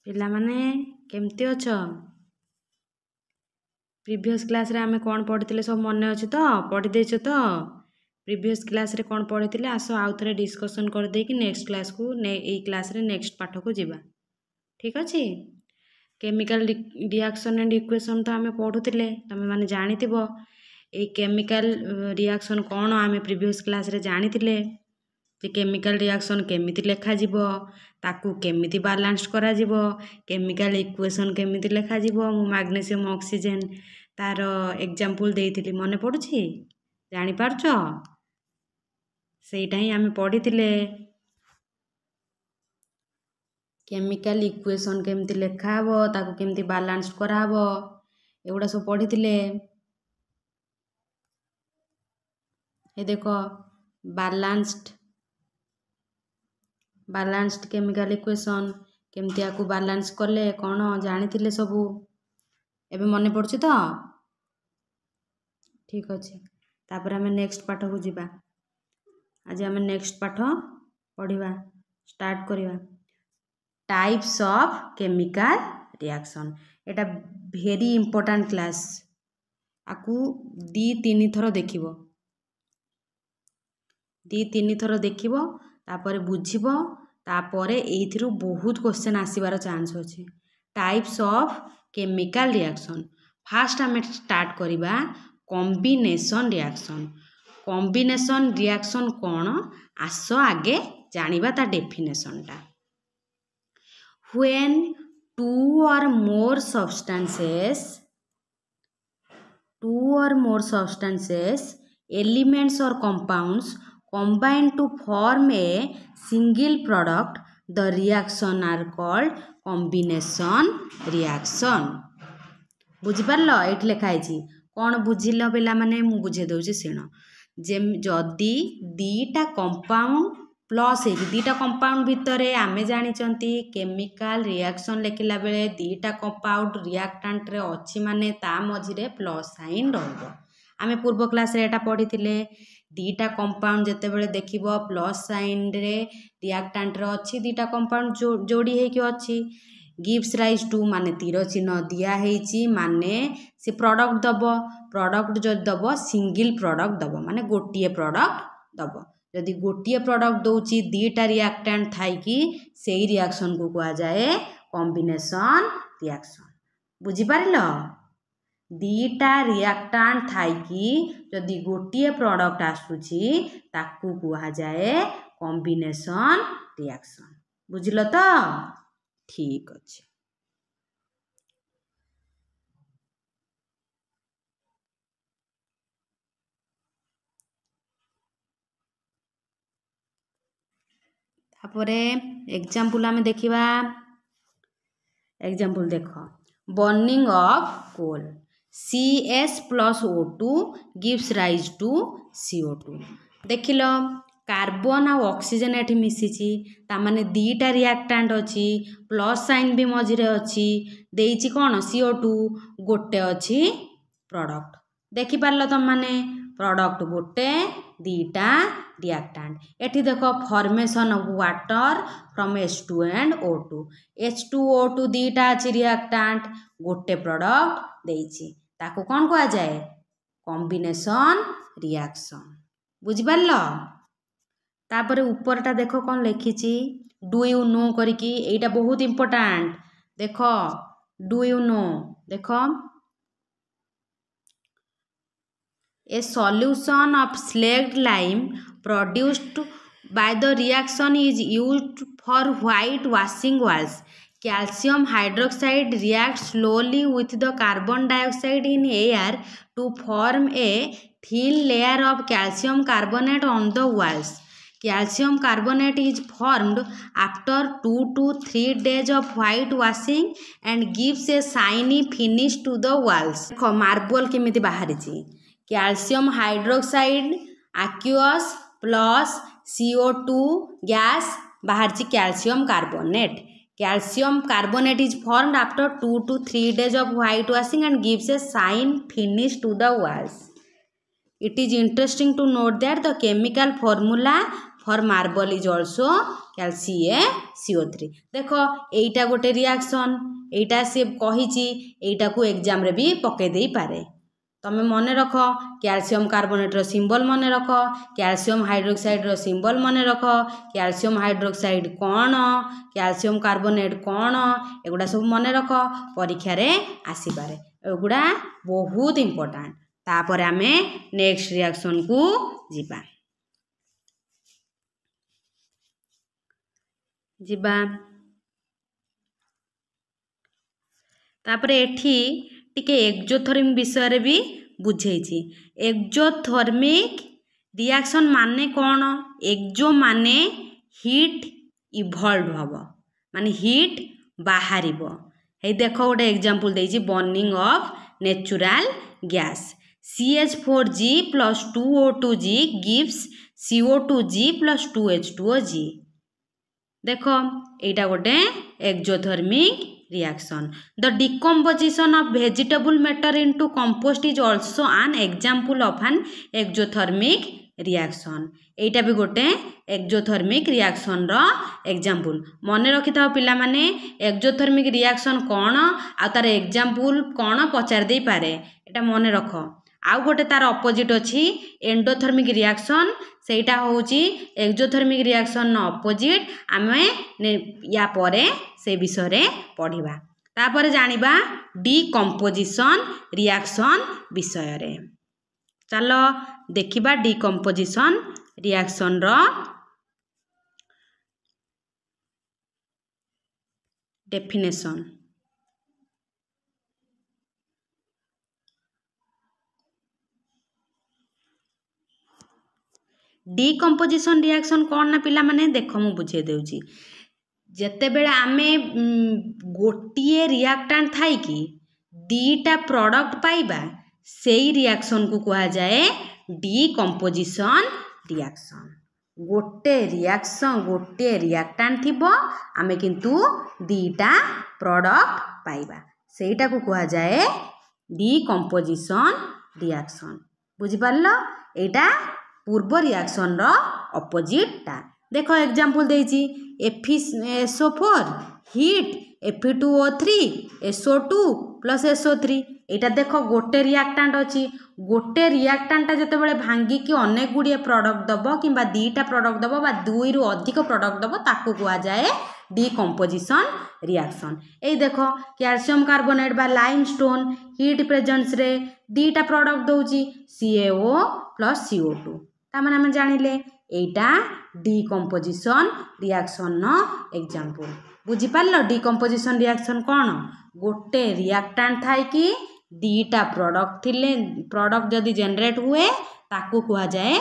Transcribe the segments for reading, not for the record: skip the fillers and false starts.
ପିଲାମାନେ କେମିତି ଅଛ? ପ୍ରିଭିୟସ୍ କ୍ଲାସ୍ରେ ଆମେ କ'ଣ ପଢ଼ିଥିଲେ ସବୁ ମନେ ଅଛି ତ? ପଢ଼ି ଦେଇଛ ତ? ପ୍ରିଭିୟସ୍ କ୍ଲାସ୍ରେ କ'ଣ ପଢ଼ିଥିଲେ ଆସ ଆଉ ଥରେ ଡିସ୍କସନ୍ କରିଦେଇକି ନେକ୍ସଟ କ୍ଲାସ୍କୁ ଏଇ କ୍ଲାସ୍ରେ ନେକ୍ସଟ ପାଠକୁ ଯିବା। ଠିକ୍ ଅଛି? କେମିକାଲ ରିଆକ୍ସନ୍ ଆଣ୍ଡ ଇକ୍ୱେସନ୍ ତ ଆମେ ପଢ଼ୁଥିଲେ, ତୁମେମାନେ ଜାଣିଥିବ। ଏଇ କେମିକାଲ ରିଆକ୍ସନ୍ କ'ଣ ଆମେ ପ୍ରିଭିୟସ୍ କ୍ଲାସ୍ରେ ଜାଣିଥିଲେ ଯେ କେମିକାଲ ରିଆକ୍ସନ୍ କେମିତି ଲେଖାଯିବ, ତାକୁ କେମିତି ବାଲାନ୍ସ କରାଯିବ, କେମିକାଲ ଇକ୍ୱେସନ୍ କେମିତି ଲେଖାଯିବ। ମୁଁ ମାଗ୍ନେସିୟମ୍ ଅକ୍ସିଜେନ୍ ତାର ଏକ୍ଜାମ୍ପଲ୍ ଦେଇଥିଲି, ମନେ ପଡ଼ୁଛି? ଜାଣିପାରୁଛ? ସେଇଟା ହିଁ ଆମେ ପଢ଼ିଥିଲେ। କେମିକାଲ ଇକ୍ୱେସନ୍ କେମିତି ଲେଖା ହେବ, ତାକୁ କେମିତି ବାଲାନ୍ସ କରାହେବ, ଏଗୁଡ଼ା ସବୁ ପଢ଼ିଥିଲେ। ଏ ଦେଖ ବାଲାନ୍ସଡ କେମିକାଲ ଇକ୍ୱେସନ୍ କେମିତି ଆକୁ ବାଲାନ୍ସ କଲେ କ'ଣ ଜାଣିଥିଲେ ସବୁ। ଏବେ ମନେ ପଡ଼ୁଛି ତ? ଠିକ୍ ଅଛି, ତାପରେ ଆମେ ନେକ୍ସଟ ପାଠକୁ ଯିବା। ଆଜି ଆମେ ନେକ୍ସଟ ପାଠ ପଢ଼ିବା, ଷ୍ଟାର୍ଟ କରିବା। Types of chemical reaction. ଏଟା ଭେରି ଇମ୍ପୋର୍ଟାଣ୍ଟ କ୍ଲାସ୍। ଆକୁ 2-3 ଥର ଦେଖିବ, 2-3 ଥର ଦେଖିବ, ତାପରେ ବୁଝିବ, ତାପରେ ଏଇଥିରୁ ବହୁତ କ୍ୱେଶ୍ଚନ୍ ଆସିବାର ଚାନ୍ସ ଅଛି। Types of chemical reaction. First ଆମେ ଷ୍ଟାର୍ଟ କରିବା କମ୍ବିନେସନ୍ ରିଆକ୍ସନ୍। କମ୍ବିନେସନ୍ ରିଆକ୍ସନ୍ କ'ଣ? ଆସ ଆଗେ ଜାଣିବା ତା ଡେଫିନେସନ୍ଟା। When two or more substances, elements or compounds combine to form a single product, the reaction are called combination reaction. ବୁଝିପାରିଲ? ଏଇଠି ଲେଖା ହେଇଛି, କ'ଣ ବୁଝିଲ ପିଲାମାନେ? ମୁଁ ବୁଝେଇ ଦେଉଛି ଶୁଣ। ଯଦି ଦୁଇଟା କମ୍ପାଉଣ୍ଡ ପ୍ଲସ୍ ହେଇକି, ଦୁଇଟା କମ୍ପାଉଣ୍ଡ ଭିତରେ ଆମେ ଜାଣିଛନ୍ତି କେମିକାଲ ରିଆକ୍ସନ୍ ଲେଖିଲା ବେଳେ ଦୁଇଟା କମ୍ପାଉଣ୍ଡ ରିଆକ୍ଟାଣ୍ଟରେ ଅଛି ମାନେ ତା ମଝିରେ ପ୍ଲସ୍ ସାଇନ୍ ରହିବ। ଆମେ ପୂର୍ବ କ୍ଲାସ୍ରେ ଏଇଟା ପଢ଼ିଥିଲେ। ଦୁଇଟା କମ୍ପାଉଣ୍ଡ ଯେତେବେଳେ ଦେଖିବ ପ୍ଲସ୍ ସାଇନ୍ରେ ରିଆକ୍ଟାଣ୍ଟରେ ଅଛି, ଦୁଇଟା କମ୍ପାଉଣ୍ଡ ଯୋଡ଼ି ହେଇକି ଅଛି, ଗିଭ୍ସ ରାଇଜ୍ ଟୁ ମାନେ ତୀର ଚିହ୍ନ ଦିଆହେଇଛି ମାନେ ସେ ପ୍ରଡ଼କ୍ଟ ଦେବ। ପ୍ରଡ଼କ୍ଟ ଯଦି ଦେବ ସିଙ୍ଗିଲ୍ ପ୍ରଡ଼କ୍ଟ ଦେବ, ମାନେ ଗୋଟିଏ ପ୍ରଡ଼କ୍ଟ ଦେବ। ଯଦି ଗୋଟିଏ ପ୍ରଡ଼କ୍ଟ ଦେଉଛି ଦୁଇଟା ରିଆକ୍ଟାଣ୍ଟ ଥାଇକି, ସେଇ ରିଆକ୍ସନ୍କୁ କୁହାଯାଏ କମ୍ବିନେସନ୍ ରିଆକ୍ସନ୍। ବୁଝିପାରିଲ? ଦୁଇଟା ରିଆକ୍ଟାଣ୍ଟ ଥାଇକି ଯଦି ଗୋଟିଏ ପ୍ରଡ଼କ୍ଟ ଆସୁଛି ତାକୁ କୁହାଯାଏ କମ୍ବିନେସନ୍ ରିଆକ୍ସନ୍। ବୁଝିଲ ତ? ଠିକ୍ ଅଛି। ତାପରେ ଏକ୍ଜାମ୍ପଲ୍ ଆମେ ଦେଖିବା। ଏକ୍ଜାମ୍ପଲ୍ ଦେଖ, burning of coal, CS+O2 gives rise to CO2। ଦେଖିଲ, କାର୍ବନ ଆଉ ଅକ୍ସିଜେନ୍ ଏଠି ମିଶିଛି, ତାମାନେ ଦୁଇଟା ରିଆକ୍ଟାଣ୍ଟ ଅଛି, ପ୍ଲସ୍ ସାଇନ୍ ବି ମଝିରେ ଅଛି, ଦେଇଛି କ'ଣ? CO2, ଗୋଟେ ଅଛି ପ୍ରଡ଼କ୍ଟ। ଦେଖିପାରିଲ ତମାନେ? ପ୍ରଡ଼କ୍ଟ ଗୋଟେ, ଦୁଇଟା ରିଆକ୍ଟାଣ୍ଟ। ଏଠି ଦେଖ formation of water from H2 and O2। H2O2 ଦୁଇଟା ଅଛି ରିଆକ୍ଟାଣ୍ଟ, ଗୋଟେ ପ୍ରଡ଼କ୍ଟ ଦେଇଛି, ତାକୁ କ'ଣ କୁହାଯାଏ? Combination reaction. ବୁଝିପାରିଲ? ତାପରେ ଉପରଟା ଦେଖ କ'ଣ ଲେଖିଛି, ଡୁ ୟୁ ନୋ କରିକି, ଏଇଟା ବହୁତ ଇମ୍ପୋର୍ଟାଣ୍ଟ। ଦେଖ ଡୁ ୟୁ ନୋ, ଦେଖ A solution of slaked lime produced by the reaction is used for white washing walls. Calcium hydroxide reacts slowly with the carbon dioxide in air to form a thin layer of calcium carbonate on the walls. Calcium carbonate is formed after 2 to 3 days of white washing and gives a shiny finish to the walls. देखो marble केमिति बाहरिची, calcium hydroxide aqueous plus CO2 gas बाहरिची calcium carbonate. Calcium carbonate is formed after 2 to 3 days of white washing and gives a shine finish to the walls. It is interesting to note that the chemical formula for marble is also CaCO3 देख एटा गोटे reaction एटा से कही एटा को exam रे भी पके दे पारे तमे मन रख कैल्शियम कार्बोनेट रो सिंबल मन रख कैल्शियम हाइड्रोक्साइड रो सिंबल मन रख कैल्शियम हाइड्रोक्साइड कौन कैल्शियम कार्बोनेट कौन एगुड़ा सब मन रख परीक्षा रे आसी पारे एगुड़ा बहुत इंपोर्टेंट तापर आमे नेक्स्ट रिएक्शन को जीबा तापर एठी टिके एक्जोथर्मिक विषय रे भी बुझेछि एक्जोथर्मिक रिएक्शन माने कौन एक्जो माने हीट इवॉल्व हबो माने हीट बाहरिबो हे देखो गोटे एग्जांपल देछि burning of natural gas CH4G plus 2O2G gives CO2G plus 2H2OG देख एटा गोटे exothermic reaction the decomposition of vegetable matter into compost is also an example of an exothermic reaction एटा भी गोटे exothermic reaction रो example मन रखि थाओ पिला माने exothermic reaction कोन आ तार example कोन पचार दे पारे एटा मन रख आउ गोटे तार अपोजिट अछि एंडोथर्मिक रिएक्शन सेटा होउची एक्जोथर्मिक रिएक्शन न अपोजिट आमे या परे से विषय रे पढिबा तापर जानिबा डिकम्पोजिशन रिएक्शन विषय रे चलो देखिबा डिकम्पोजिशन रिएक्शन रो डेफिनेशन डिकम्पोजिशन रिएक्शन कौन ना पिला माने देख मु बुझे देउची जेते बेले आमे गोटिए रिएक्टेंट थाई कि दीटा प्रोडक्ट पाइबा सेई रिएक्शन को कहा जाए डिकम्पोजिशन रिएक्शन गोटे रिएक्टेंट थिबो आमे किंतु दीटा प्रोडक्ट पाइबा सेईटा को कहा जाए डिकम्पोजिशन रिएक्शन बुझि पारलो एटा पूर्व रिएक्शन रो अपोजिट टा देखो एग्जांपल देछि FeSO4 heat Fe2O3 SO2 plus SO3 एटा देखो गोटे रिएक्टेंट अछि गोटे रिएक्टेंट जते बेले भांगी कि अनेक गुडिए प्रोडक्ट दबो किबा दीटा प्रोडक्ट दबो बा दुई रु अधिक प्रोडक्ट दबो ताकू कुआ जाए डिकम्पोजिशन रिएक्शन ए देखो कैल्शियम कार्बोनेट बा लाइमस्टोन हीट प्रेजेंस रे दीटा प्रोडक्ट दउची CaO प्लस CO2 ताମାନେ हम जानिले एटा डिकम्पोजिशन रिएक्शन न एग्जांपल बुझी पारलो डिकम्पोजिशन रिएक्शन कोन गोटे रिएक्टेंट थाई कि दीटा प्रोडक्ट थिले प्रोडक्ट जदी जनरेट हुए ताकू कहा जाए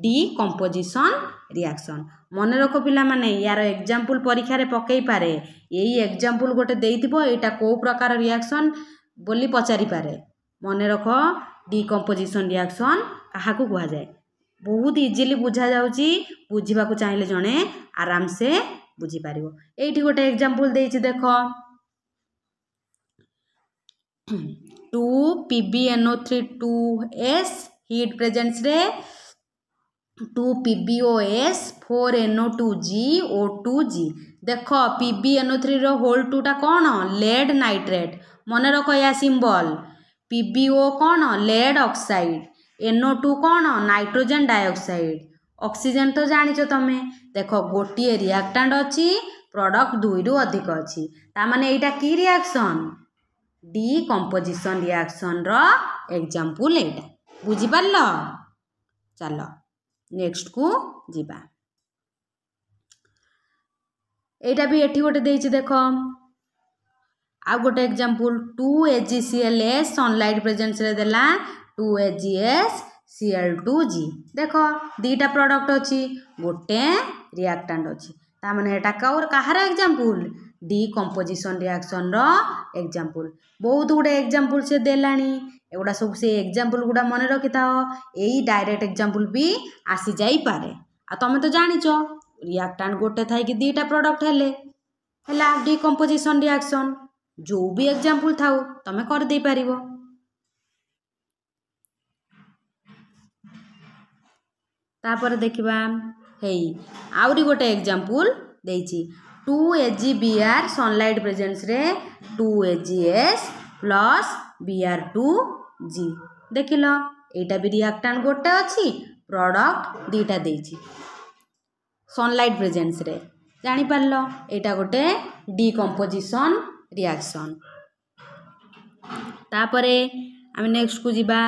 डिकम्पोजिशन रिएक्शन मन रखो पिला माने यार एग्जांपल परीक्षा रे पकई पारे एई एग्जांपल गोटे देइथिबो एटा को प्रकार रिएक्शन बोली पचारि पारे मन रखो डिकम्पोजिशन रिएक्शन काहा को कहा जाए बहुत इजीली बुझा जाउची बुझिबा को चाहिले जणे आराम से बुझी पारिबो एठी गोटे एग्जांपल देइछि देखो 2PbNO3 2s हीट प्रेजेंस रे 2PbOS 4NO2G O2G देखो PbNO3 रो होल 2 टा कोन लेड नाइट्रेट मन रखो या सिंबल PbO कोन लेड ऑक्साइड NO2 कोन नाइट्रोजन डाइऑक्साइड ऑक्सीजन तो जानिचो तमे देखो गोटिए रिएक्टेंट अछि प्रोडक्ट दुई रु अधिक अछि ता माने एटा की रिएक्शन डिकम्पोजिशन रिएक्शन रो एग्जांपल एटा बुझी पारलो चलो नेक्स्ट को जीबा एटा भी एठी गोटे देइछि देखो आ गोटे एग्जांपल 2AgClS सनलाइट प्रेजेंस रे देला 2AgS Cl2G देखो दीटा प्रोडक्ट अछि गोटे रिएक्टेंट अछि ता माने एटा काउर काहार एग्जांपल डिकम्पोजिशन रिएक्शन रो एग्जांपल बहुत गुडे एग्जांपल से देलानी एगुडा सब से एग्जांपल गुडा मन रखिताओ एई डायरेक्ट एग्जांपल भी आसी जाई पारे आ तमे तो जानिचो रिएक्टेंट गोटे थाई कि दीटा प्रोडक्ट हेले हला डिकम्पोजिशन रिएक्शन जो भी एग्जांपल थाउ तमे कर दे पारिबो तापर देखिबा हेई आउरी गोटे एग्जांपल देइछि 2 AgBr सनलाइट प्रेजेंस रे 2 AgS प्लस Br2G देखिल एटा भी रिएक्टेंट गोटे अछि प्रोडक्ट दीटा देइछि सनलाइट प्रेजेंस रे जानि पारलो एटा गोटे डिकम्पोजिशन रिएक्शन तापरे आमे नेक्स्ट को जिबा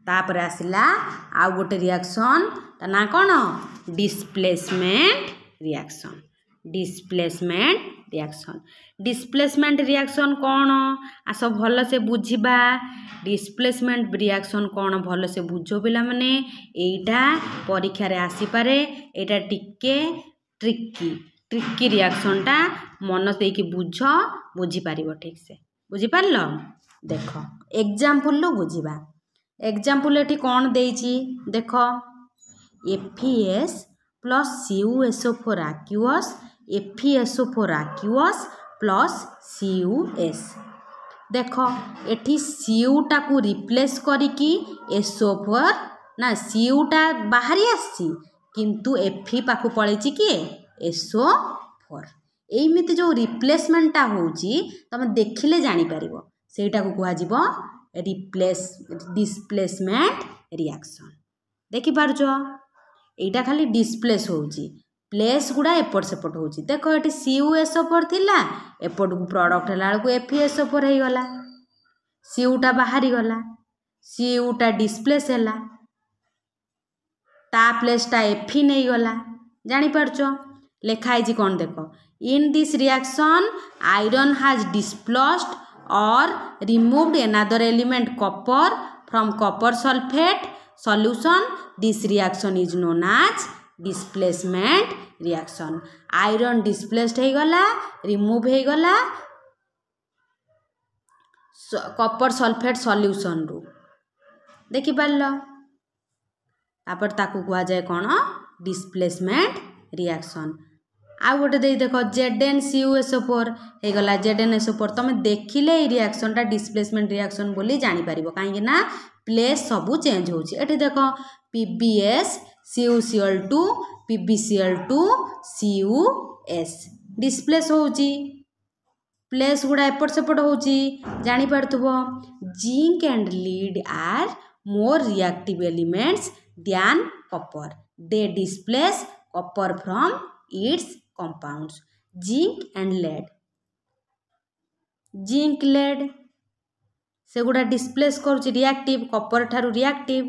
तापर आसिला आउ गोटे रिएक्शन ता ना कोन डिस्प्लेसमेंट रिएक्शन डिस्प्लेसमेंट रिएक्शन कोन आस भल से बुझिबा डिस्प्लेसमेंट रिएक्शन कोन भल से बुझो पिला माने एटा परीक्षा रे आसी पारे एटा टिके ट्रिकी रिएक्शन टा मन देकी बुझी पारिबो ठीक से बुझी पारलो देखो एग्जांपल लो बुझिबा एग्जांपल एठी कोन देइछि देखो FeS plus CuSO4 aqueous FeSO4 aqueous plus CuS देखो एठी Cu टा को रिप्लेस करिकी SO4 ना Cu टा बाहरी आसी किंतु Fe पाखु पळेछि कि SO4 एमिति जो रिप्लेसमेंट टा होउची तमे देखिले जानि परिबो सेटा को कुआ जिवो डिस्प्लेसमेंट रिएक्शन देखि पारछो एटा खाली डिस्प्लेस होउची प्लेस गुडा एपट सेपट होउची देखो एटी CuSO4 थिला एपट को प्रोडक्ट हला को FeSO4 हे गला Cu टा बाहरी गला Cu टा डिस्प्लेस हला ता प्लेस टा Fe नै गला जानि पारछो लेखाइ जी कोन देखो in this reaction iron has displaced or removed another element copper from copper sulfate solution. This reaction is known as displacement reaction. Iron displaced हो गला remove हो गला copper sulfate solution रू देखि पारलो तापर ताकू कुआ जाय कोन डिस्प्लेसमेंट रिएक्शन आ गोटे दे देखो ZnCuSO4 हे गला ZnSO4 तमे देखिले ई रिएक्शन टा डिस्प्लेसमेंट रिएक्शन बोली जानि परिबो काहे ना प्लेस सबु चेंज होची एठी देखो PbS CuCl2 PbCl2 CuS displace होची प्लेस गुडा एपट सेपट होची जानि पारथबो zinc and lead are more reactive elements than copper they displace copper from its compounds zinc and lead से गुडा डिस्प्लेस करूची रिएक्टिव कॉपर ठारू रिएक्टिव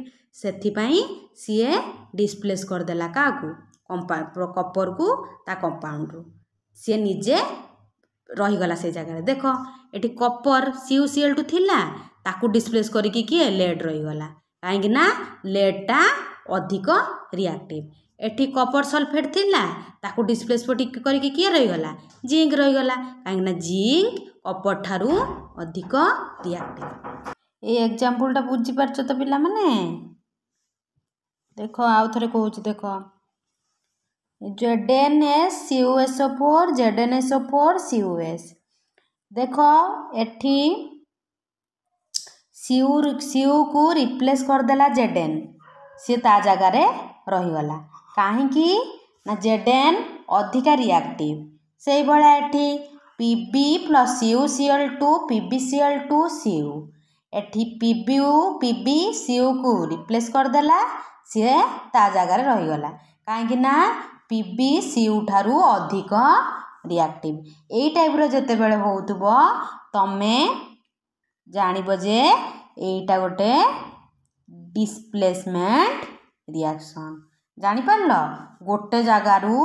सेथि पई सीए डिस्प्लेस कर देला काकू कॉपर को ता कंपाउंड रू सीए निजे रही गला से जगह देखो एठी कॉपर CuCl2 थिला ताकू डिस्प्लेस करिकी कि लेड रही गला काहे ना लेड टा अधिक रिएक्टिव एठी कॉपर सल्फेट थिला ताकू डिस्प्लेस करिकी किए रही गला जिंक रही गला काहे ना जिंक कॉपर ठारू अधिक रिएक्टिव ए एग्जांपल टा बुझी परछ तो पिला माने देखो आउ थरे कहूची देखो ZnSCuSO4 ZnSO4 CuS देखो एठी Cu को रिप्लेस कर देला Zn से ता जगह रे रही गला काहे कि ना Zn अधिका रिएक्टिव से बळा एठी Pb plus CuCl2 PbCl2 Cu एठी Pb Cu को रिप्लेस कर देला से ता जगह रे रही गला काहे कि ना Pb Cu ठारू अधिक रिएक्टिव एई टाइप रो जते बेले होउतबो तमे जानिबो जे एईटा गोटे डिस्प्लेसमेंट रिएक्शन जानि पारलो गोटे जगारू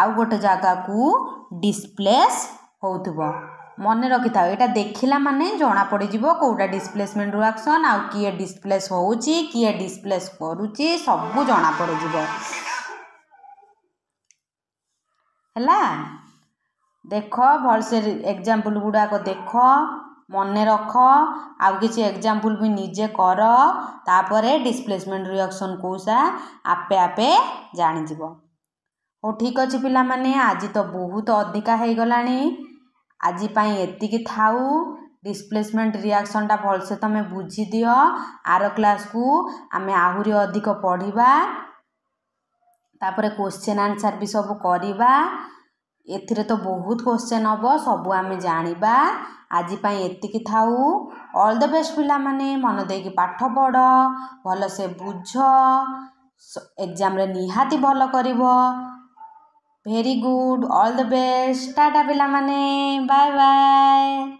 आउ गोटे जगह को डिस्प्लेस होउतबो मने रखि थाओ एटा देखिला माने जणा पड़ी जिवो कोउटा डिस्प्लेसमेंट रिएक्शन आउ किए डिस्प्लेस होउची किए डिस्प्लेस करूची सब जणा पड़ी जिवो हला देखो भल से एग्जांपल गुडा को देखो मने रख आउ किछि एग्जांपल भी निजे कर तापरे डिस्प्लेसमेंट रिएक्शन कोसा आपे आपे जानि जिवो हो ठीक अछि पिला माने आज तो बहुत अधिका हे गलानी आज पई एतिकी थाउ डिस्प्लेसमेंट रिएक्शन टा भलसे तमे बुझी दियो आर क्लास को आमे आहुरी अधिक पढ़िबा तापरे क्वेश्चन आंसर भी सब करिबा एथिरे तो बहुत क्वेश्चन हबो सब आमे जानिबा आजि पई एतिकी थाउ ऑल द बेस्ट पिला माने मन देकी पाठ पढ़ भल से बुझ एग्जाम रे निहाती भल करिवो very good all the best टाटा पिला माने बाय बाय।